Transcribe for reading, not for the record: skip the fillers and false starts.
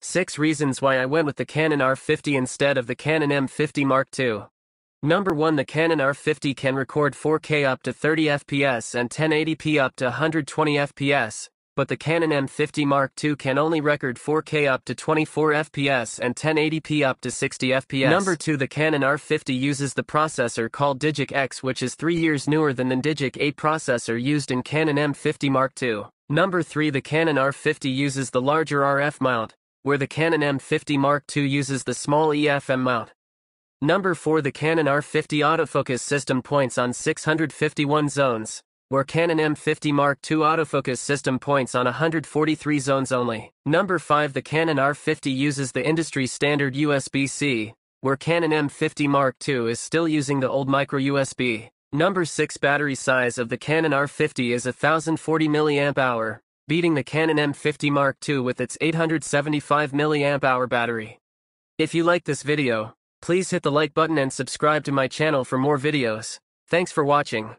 6 reasons why I went with the Canon R50 instead of the Canon M50 Mark II. Number 1. The Canon R50 can record 4K up to 30 fps and 1080p up to 120 fps, but the Canon M50 Mark II can only record 4K up to 24 fps and 1080p up to 60 fps. Number 2. The Canon R50 uses the processor called Digic X, which is 3 years newer than the Digic 8 processor used in Canon M50 Mark II. Number 3. The Canon R50 uses the larger RF mount, where the Canon M50 Mark II uses the small EFM mount. Number 4. The Canon R50 autofocus system points on 651 zones, where Canon M50 Mark II autofocus system points on 143 zones only. Number 5. The Canon R50 uses the industry standard USB-C, where Canon M50 Mark II is still using the old micro USB. Number 6. Battery size of the Canon R50 is 1040 mAh, beating the Canon M50 Mark II with its 875 mAh battery. If you like this video, please hit the like button and subscribe to my channel for more videos. Thanks for watching.